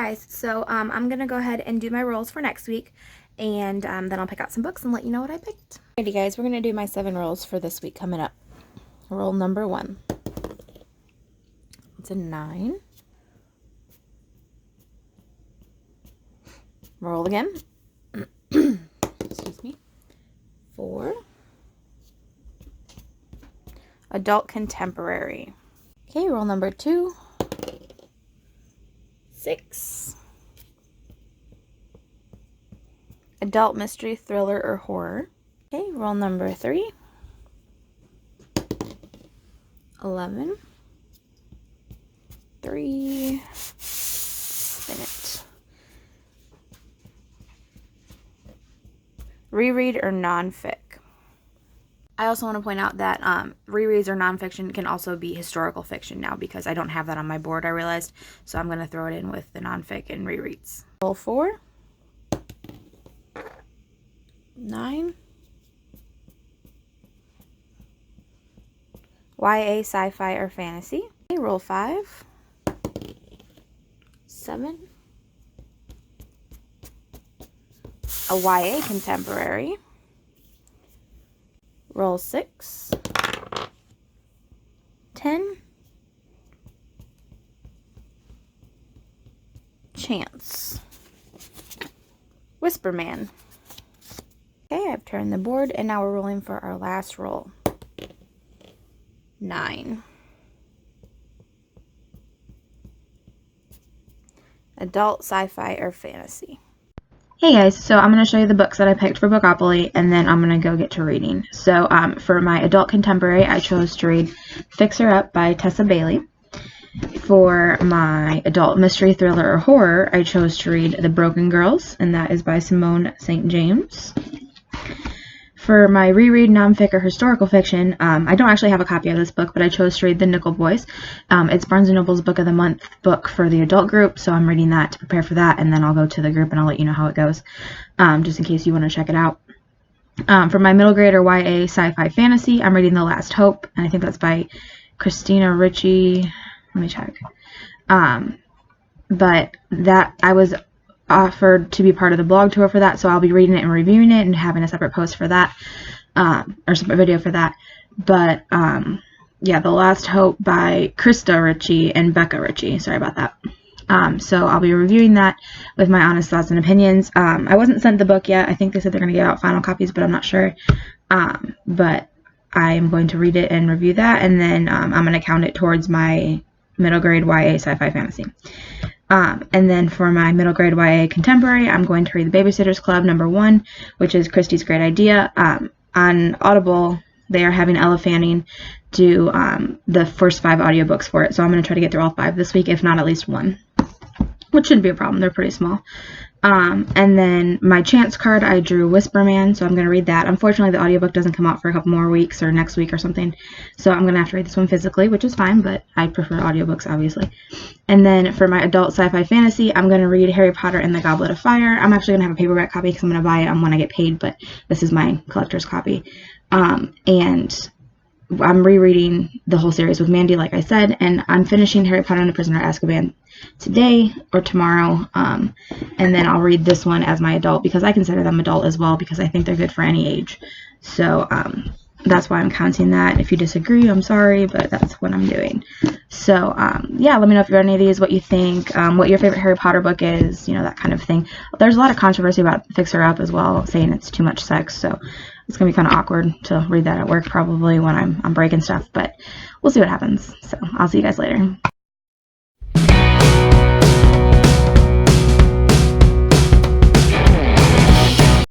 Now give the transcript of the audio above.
guys, so I'm gonna go ahead and do my rolls for next week, and then I'll pick out some books and let you know what I picked. Alrighty guys, we're gonna do my 7 rolls for this week coming up. Roll number 1. It's a 9. Roll again. Excuse me. 4. Adult contemporary. Okay, roll number 2. 6. Adult mystery, thriller, or horror. Okay, roll number 3. 11. 3. Spin it. Reread or nonfic. I also want to point out that rereads or nonfiction can also be historical fiction now, because I don't have that on my board, I realized. So I'm going to throw it in with the nonfic and rereads. Roll 4. 9. YA, sci-fi, or fantasy. Okay, roll 5. 7. A YA contemporary. Roll 6. 10. Chance. Whisper Man. Okay, I've turned the board, and now we're rolling for our last roll. 9. Adult, sci-fi, or fantasy. Hey guys, so I'm going to show you the books that I picked for Bookopoly, and then I'm going to go get to reading. So for my adult contemporary, I chose to read Fix Her Up by Tessa Bailey. For my adult mystery, thriller, or horror, I chose to read The Broken Girls, and that is by Simone St. James. For my reread, nonfic, or historical fiction, I don't actually have a copy of this book, but I chose to read The Nickel Boys. It's Barnes & Noble's Book of the Month book for the adult group, so I'm reading that to prepare for that, and then I'll go to the group and I'll let you know how it goes, just in case you want to check it out. For my middle grade or YA sci-fi fantasy, I'm reading The Last Hope, and I think that's by Christina Ricci. Let me check. But that I was offered to be part of the blog tour for that, so I'll be reading it and reviewing it and having a separate post for that, or separate video for that. But yeah, The Last Hope by Krista Ricci and Becca Ricci. Sorry about that. So I'll be reviewing that with my honest thoughts and opinions. I wasn't sent the book yet. I think they said they're going to get out final copies, but I'm not sure. But I'm going to read it and review that, and then I'm going to count it towards my middle grade YA sci-fi fantasy. And then for my middle grade YA contemporary, I'm going to read The Babysitter's Club #1, which is Christy's Great Idea. On Audible, they are having Ella Fanning do the first 5 audiobooks for it, so I'm going to try to get through all 5 this week, if not at least 1, which shouldn't be a problem. They're pretty small. And then my chance card, I drew Whisper Man, so I'm going to read that. Unfortunately, the audiobook doesn't come out for a couple more weeks, or next week or something, so I'm going to have to read this one physically, which is fine, but I prefer audiobooks, obviously. And then for my adult sci-fi fantasy, I'm going to read Harry Potter and the Goblet of Fire. I'm actually going to have a paperback copy because I'm going to buy it when I get paid, but this is my collector's copy. And I'm rereading the whole series with Mandy, like I said, and I'm finishing Harry Potter and the Prisoner of Azkaban today or tomorrow, and then I'll read this one as my adult, because I consider them adult as well, because I think they're good for any age. So that's why I'm counting that. If you disagree, I'm sorry, but that's what I'm doing. So yeah, let me know if you read any of these, what you think, what your favorite Harry Potter book is, you know, that kind of thing. There's a lot of controversy about Fix Her Up as well, saying it's too much sex, so it's going to be kind of awkward to read that at work probably when I'm breaking stuff, but we'll see what happens. So I'll see you guys later.